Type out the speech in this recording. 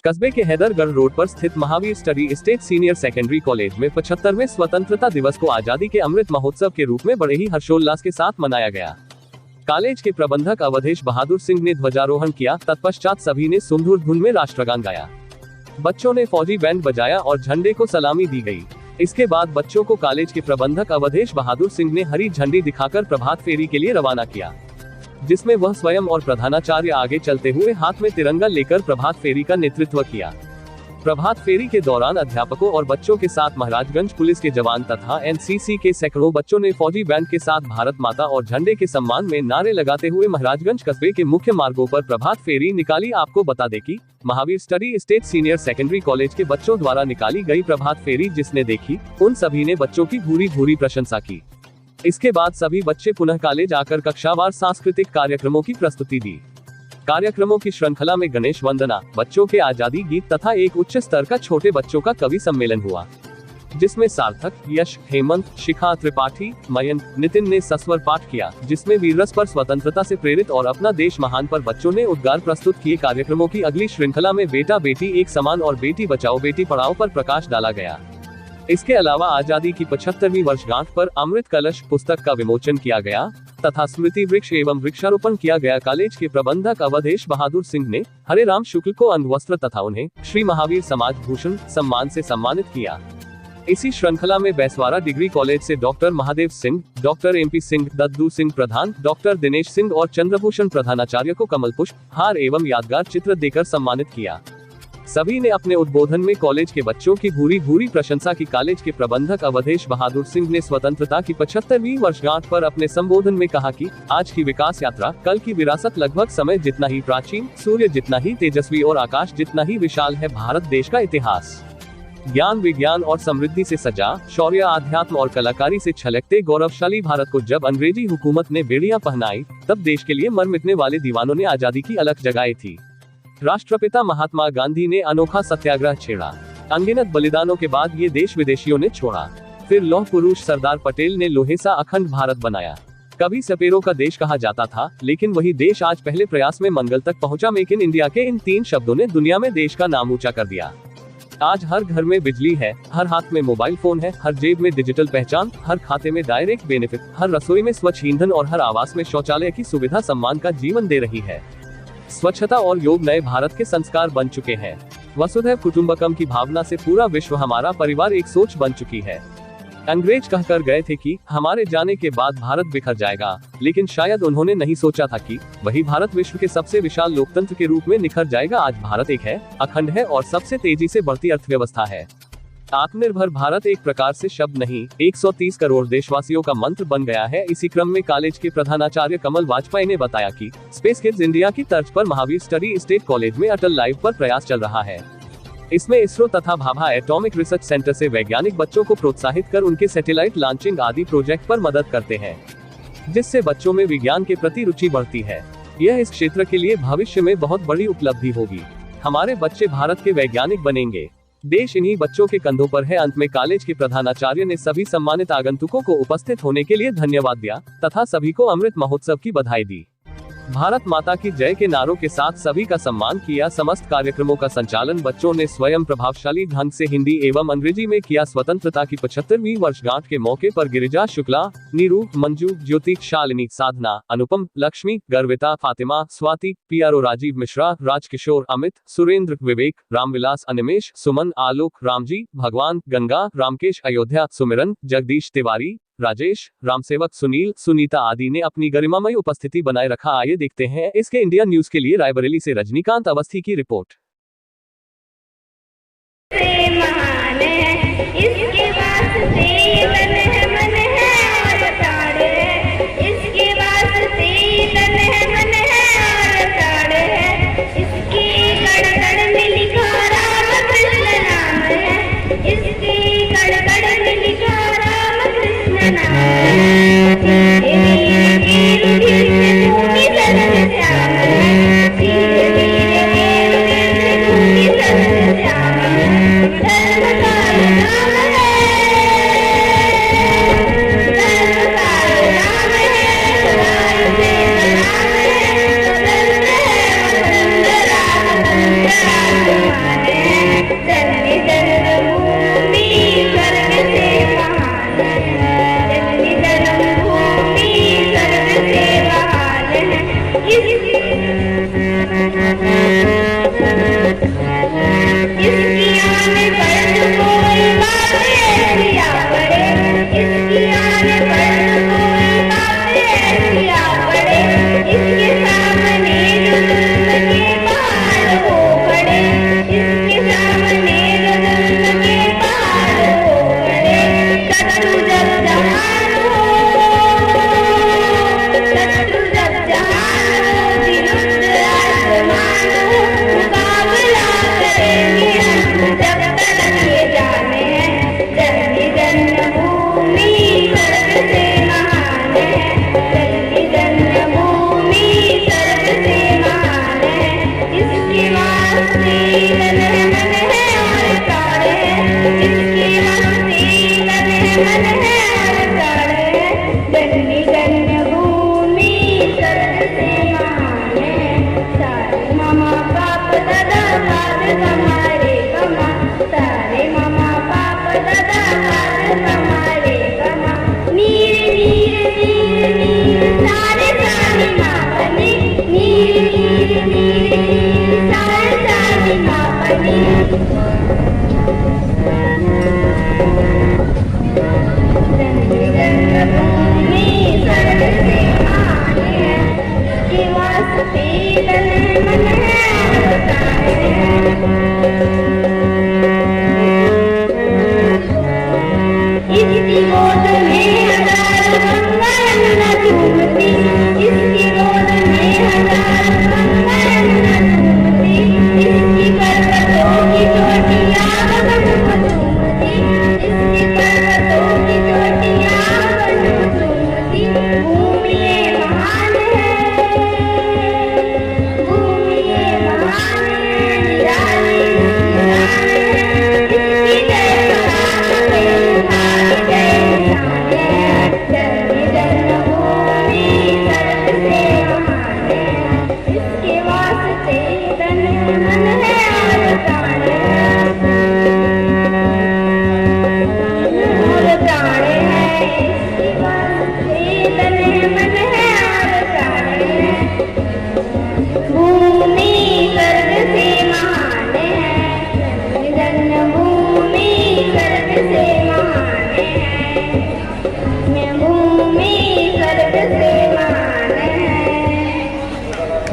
कस्बे के हैदरगढ़ रोड पर स्थित Mahavir steady state senior secondary college में 75वें स्वतंत्रता दिवस को आजादी के अमृत महोत्सव के रूप में बड़े ही हर्षोल्लास के साथ मनाया गया। कॉलेज के प्रबंधक अवधेश बहादुर सिंह ने ध्वजारोहण किया। तत्पश्चात सभी ने सुमधुर धुन में राष्ट्रगान गाया। बच्चों ने फौजी बैंड बजाया और झंडे को सलामी दी गई। इसके बाद बच्चों को कॉलेज के प्रबंधक अवधेश बहादुर सिंह ने हरी झंडी दिखाकर प्रभात फेरी के लिए रवाना किया, जिसमें वह स्वयं और प्रधानाचार्य आगे चलते हुए हाथ में तिरंगा लेकर प्रभात फेरी का नेतृत्व किया। प्रभात फेरी के दौरान अध्यापकों और बच्चों के साथ महाराजगंज पुलिस के जवान तथा एनसीसी के सैकड़ों बच्चों ने फौजी बैंड के साथ भारत माता और झंडे के सम्मान में नारे लगाते हुए महाराजगंज कस्बे के मुख्य मार्गों पर प्रभात फेरी निकाली। आपको बता दें कि Mahavir steady state senior secondary college के बच्चों द्वारा निकाली गई प्रभात फेरी जिसने देखी, उन सभी ने बच्चों की भूरी प्रशंसा की। इसके बाद सभी बच्चे पुनः कॉलेज आकर कक्षावार सांस्कृतिक कार्यक्रमों की प्रस्तुति दी। कार्यक्रमों की श्रृंखला में गणेश वंदना, बच्चों के आजादी गीत तथा एक उच्च स्तर का छोटे बच्चों का कवि सम्मेलन हुआ, जिसमें सार्थक, यश, हेमंत, शिखा त्रिपाठी, मयंक, नितिन ने सस्वर पाठ किया, जिसमें वीररस पर स्वतंत्रता से प्रेरित और अपना देश महान पर बच्चों ने उद्गार प्रस्तुत किए। कार्यक्रमों की अगली श्रृंखला में बेटा बेटी एक समान और बेटी बचाओ बेटी पढ़ाओ पर प्रकाश डाला गया। इसके अलावा आजादी की 75वीं वर्षगांठ पर अमृत कलश पुस्तक का विमोचन किया गया तथा स्मृति वृक्ष एवं वृक्षारोपण किया गया। कॉलेज के प्रबंधक अवधेश बहादुर सिंह ने हरे राम शुक्ल को अंगवस्त्र तथा उन्हें श्री महावीर समाज भूषण सम्मान से सम्मानित किया। इसी श्रृंखला में बैसवारा डिग्री कॉलेज से doctor Mahadev Singh, doctor MP Singh, Daddu Singh प्रधान, डॉक्टर दिनेश सिंह और चंद्रभूषण प्रधानाचार्य को कमल पुष्प, हार एवं यादगार चित्र देकर सम्मानित किया। सभी ने अपने उद्बोधन में कॉलेज के बच्चों की भूरी प्रशंसा की। कॉलेज के प्रबंधक अवधेश बहादुर सिंह ने स्वतंत्रता की 75वीं वर्षगांठ पर अपने संबोधन में कहा कि आज की विकास यात्रा, कल की विरासत लगभग समय जितना ही प्राचीन, सूर्य जितना ही तेजस्वी और आकाश जितना ही विशाल है। भारत देश का इतिहास ज्ञान, विज्ञान और समृद्धि से सजा, शौर्य, आध्यात्म और कलाकारी से छलकते गौरवशाली भारत को जब अंग्रेजी हुकूमत ने बेड़ियां पहनाई, तब देश के लिए मर मिटने वाले दीवानों ने आजादी की अलख जगाई थी। राष्ट्रपिता महात्मा गांधी ने अनोखा सत्याग्रह छेड़ा। अनगिनत बलिदानों के बाद ये देश विदेशियों ने छोड़ा। फिर लौह पुरुष सरदार पटेल ने लोहे सा अखंड भारत बनाया। कभी सपेरों का देश कहा जाता था, लेकिन वही देश आज पहले प्रयास में मंगल तक पहुंचा। मेक इन इंडिया के इन 3 शब्दों ने दुनिया में देश का नाम ऊंचा कर दिया। आज हर घर में बिजली है, हर हाथ में मोबाइल फोन है, हर जेब में डिजिटल पहचान, हर खाते में डायरेक्ट बेनिफिट, हर रसोई में स्वच्छ ईंधन और हर आवास में शौचालय की सुविधा सम्मान का जीवन दे रही है। स्वच्छता और योग नए भारत के संस्कार बन चुके हैं। वसुधैव कुटुंबकम की भावना से पूरा विश्व हमारा परिवार एक सोच बन चुकी है। अंग्रेज कहकर गए थे कि हमारे जाने के बाद भारत बिखर जाएगा, लेकिन शायद उन्होंने नहीं सोचा था कि वही भारत विश्व के सबसे विशाल लोकतंत्र के रूप में निखर जाएगा। आज भारत एक है, अखंड है और सबसे तेजी से बढ़ती अर्थव्यवस्था है। आत्मनिर्भर भारत एक प्रकार से शब्द नहीं, 130 करोड़ देशवासियों का मंत्र बन गया है। इसी क्रम में कॉलेज के प्रधानाचार्य कमल वाजपेयी ने बताया कि स्पेस किड्स इंडिया की तर्ज पर महावीर स्टडी स्टेट कॉलेज में अटल लाइव पर प्रयास चल रहा है। इसमें इसरो तथा भाभा एटॉमिक रिसर्च सेंटर से वैज्ञानिक बच्चों को प्रोत्साहित कर उनके सैटेलाइट लॉन्चिंग आदि प्रोजेक्ट पर मदद करते हैं, जिससे बच्चों में विज्ञान के प्रति रुचि बढ़ती है। यह इस क्षेत्र के लिए भविष्य में बहुत बड़ी उपलब्धि होगी। हमारे बच्चे भारत के वैज्ञानिक बनेंगे। देश इन्हीं बच्चों के कंधों पर है। अंत में कॉलेज के प्रधानाचार्य ने सभी सम्मानित आगंतुकों को उपस्थित होने के लिए धन्यवाद दिया तथा सभी को अमृत महोत्सव की बधाई दी। भारत माता की जय के नारों के साथ सभी का सम्मान किया। समस्त कार्यक्रमों का संचालन बच्चों ने स्वयं प्रभावशाली ढंग से हिंदी एवं अंग्रेजी में किया। स्वतंत्रता की 75वीं वर्षगांठ के मौके पर गिरिजा शुक्ला, नीरू, मंजू, ज्योति, शालिनी, साधना, अनुपम, लक्ष्मी, गर्विता, फातिमा, स्वाति, पियारो, राजीव मिश्रा, राजकिशोर, अमित, सुरेंद्र, विवेक, रामविलास, अनिमेश, सुमन, आलोक, रामजी, भगवान, गंगा, रामकेश, अयोध्या, सुमिरन, जगदीश तिवारी, राजेश, रामसेवक, सुनील, सुनीता आदि ने अपनी गरिमामय उपस्थिति बनाए रखा। आइए देखते हैं इसके इंडिया न्यूज के लिए रायबरेली से रजनीकांत अवस्थी की रिपोर्ट। मन है अवसर है, जननी जन्मभूमि स्वर्ग से महान है। सारे मामा बाप दादा हाथ हमारे कमा, सारे मामा बाप दादा हाथ हमारे कमा। नीर नीर नीर नीर सारे सारे माँ बने, नीर नीर नीर नीर सारे सारे माँ बने।